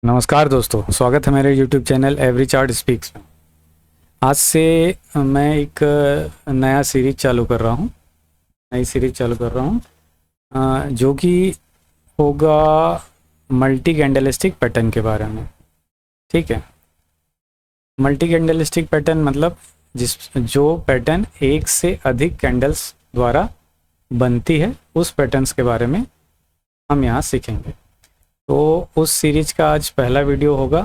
नमस्कार दोस्तों, स्वागत है मेरे YouTube channel every chart speaks में। आज से मैं एक नया सीरीज चालू कर रहा हूँ जो कि होगा मल्टी कैंडलस्टिक पैटर्न के बारे में। ठीक है, मल्टी कैंडलस्टिक पैटर्न मतलब जो पैटर्न एक से अधिक कैंडल्स द्वारा बनती है, उस पैटर्न्स के बारे में हम यहाँ सीखेंगे। तो उस सीरीज का आज पहला वीडियो होगा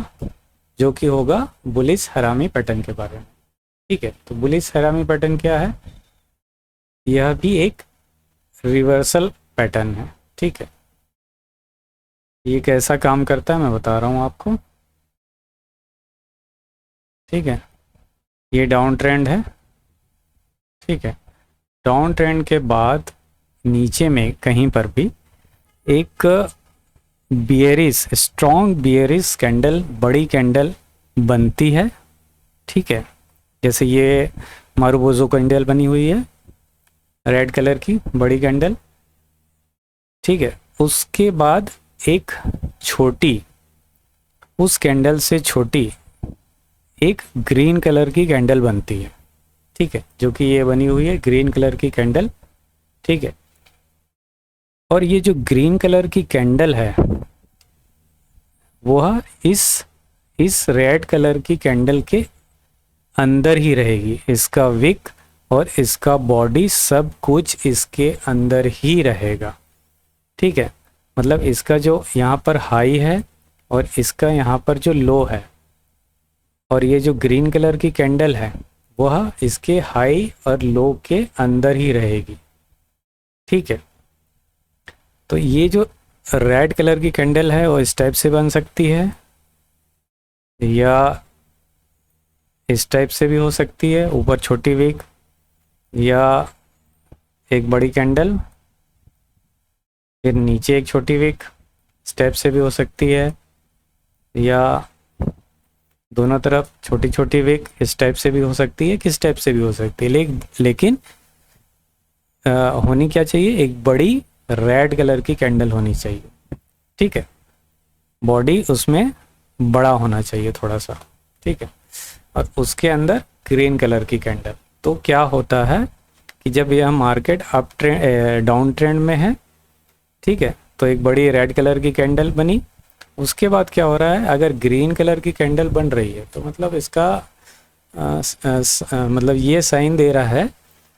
जो कि होगा बुलिश हरामी पैटर्न के बारे में। ठीक है, तो बुलिश हरामी पैटर्न क्या है? यह भी एक रिवर्सल पैटर्न है। ठीक है, ये कैसा काम करता है मैं बता रहा हूँ आपको। ठीक है, ये डाउन ट्रेंड है। ठीक है, डाउन ट्रेंड के बाद नीचे में कहीं पर भी एक बियरिश, स्ट्रॉन्ग बियरिश कैंडल, बड़ी कैंडल बनती है। ठीक है, जैसे ये मारुबोजो कैंडल बनी हुई है, रेड कलर की बड़ी कैंडल। ठीक है, उसके बाद एक छोटी, उस कैंडल से छोटी एक ग्रीन कलर की कैंडल बनती है। ठीक है, जो कि ये बनी हुई है ग्रीन कलर की कैंडल। ठीक है, और ये जो ग्रीन कलर की कैंडल है वह इस रेड कलर की कैंडल के अंदर ही रहेगी। इसका विक और इसका बॉडी सब कुछ इसके अंदर ही रहेगा। ठीक है, मतलब इसका जो यहाँ पर हाई है और इसका यहाँ पर जो लो है, और ये जो ग्रीन कलर की कैंडल है वह इसके हाई और लो के अंदर ही रहेगी। ठीक है, तो ये जो रेड कलर की कैंडल है वो इस टाइप से बन सकती है या इस टाइप से भी हो सकती है, ऊपर छोटी विक, या एक बड़ी कैंडल फिर नीचे एक छोटी विक, इस टाइप से भी हो सकती है, या दोनों तरफ छोटी छोटी विक, इस टाइप से भी हो सकती है, किस टाइप से भी हो सकती है। लेकिन होनी क्या चाहिए? एक बड़ी रेड कलर की कैंडल होनी चाहिए। ठीक है, बॉडी उसमें बड़ा होना चाहिए थोड़ा सा। ठीक है, और उसके अंदर ग्रीन कलर की कैंडल। तो क्या होता है कि जब यह market up trend down trend में है, ठीक है, तो एक बड़ी रेड कलर की कैंडल बनी। उसके बाद क्या हो रहा है, अगर ग्रीन कलर की कैंडल बन रही है तो मतलब इसका मतलब ये साइन दे रहा है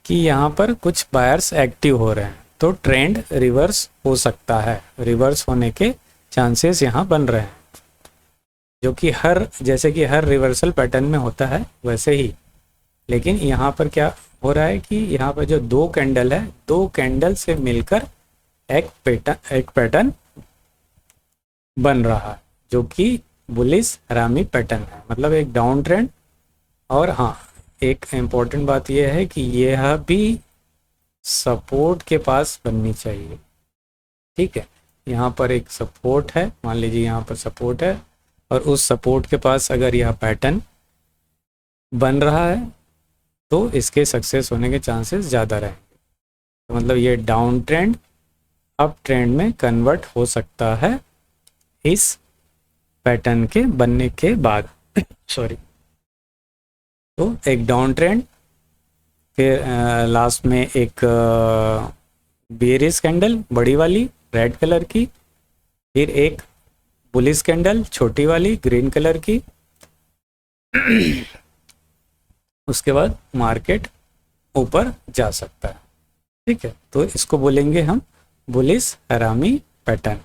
कि यहाँ पर कुछ बायर्स एक्टिव हो रहे हैं, तो ट्रेंड रिवर्स हो सकता है। रिवर्स होने के चांसेस यहाँ बन रहे हैं, जो कि जैसे कि हर रिवर्सल पैटर्न में होता है वैसे ही। लेकिन यहाँ पर क्या हो रहा है कि यहाँ पर जो दो कैंडल है, दो कैंडल से मिलकर एक पैटर्न बन रहा है, जो कि बुलिश हरामी पैटर्न है, मतलब एक डाउन ट्रेंड। और हाँ, एक इम्पोर्टेंट बात यह है कि यह भी सपोर्ट के पास बननी चाहिए। ठीक है, यहाँ पर एक सपोर्ट है, मान लीजिए यहाँ पर सपोर्ट है, और उस सपोर्ट के पास अगर यह पैटर्न बन रहा है तो इसके सक्सेस होने के चांसेस ज़्यादा रहेंगे। तो मतलब ये डाउन ट्रेंड अप ट्रेंड में कन्वर्ट हो सकता है इस पैटर्न के बनने के बाद। सॉरी, तो एक डाउन ट्रेंड, फिर लास्ट में एक बेरिश कैंडल बड़ी वाली रेड कलर की, फिर एक बुलिश कैंडल छोटी वाली ग्रीन कलर की। उसके बाद मार्केट ऊपर जा सकता है। ठीक है, तो इसको बोलेंगे हम बुलिश हरामी पैटर्न।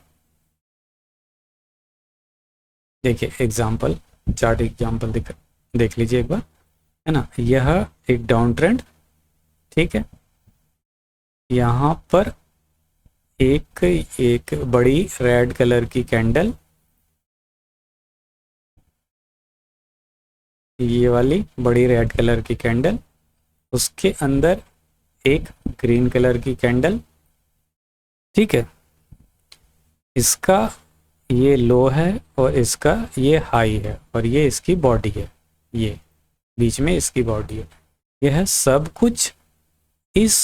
देखिए एग्जाम्पल, चार्ट एग्जाम्पल देख लीजिए एक बार, है ना। यह एक डाउन ट्रेंड, ठीक है, यहाँ पर एक बड़ी रेड कलर की कैंडल, ये वाली बड़ी रेड कलर की कैंडल, उसके अंदर एक ग्रीन कलर की कैंडल। ठीक है, इसका ये लो है और इसका ये हाई है, और ये इसकी बॉडी है, ये बीच में इसकी बॉडी है। यह सब कुछ इस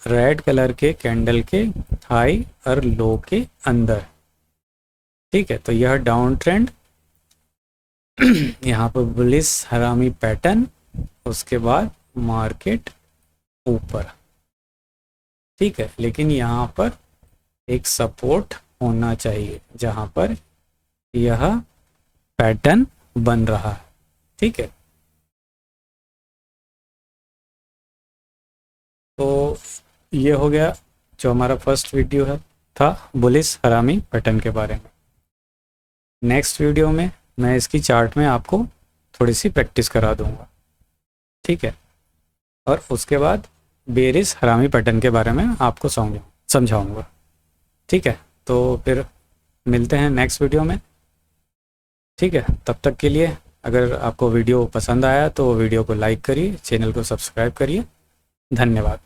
रेड कलर के कैंडल के हाई और लो के अंदर। ठीक है, तो यह डाउन ट्रेंड यहाँ पर बुलिश हरामी पैटर्न, उसके बाद मार्केट ऊपर, ठीक है। लेकिन यहाँ पर एक सपोर्ट होना चाहिए जहाँ पर यह पैटर्न बन रहा है, ठीक है। तो ये हो गया जो हमारा फर्स्ट वीडियो है, था बुलिश हरामी पैटर्न के बारे में। नेक्स्ट वीडियो में मैं इसकी चार्ट में आपको थोड़ी सी प्रैक्टिस करा दूंगा, ठीक है। और उसके बाद बेरिश हरामी पैटर्न के बारे में आपको समझाऊंगा, ठीक है। तो फिर मिलते हैं नेक्स्ट वीडियो में, ठीक है। तब तक के लिए अगर आपको वीडियो पसंद आया तो वीडियो को लाइक करिए, चैनल को सब्सक्राइब करिए। धन्यवाद।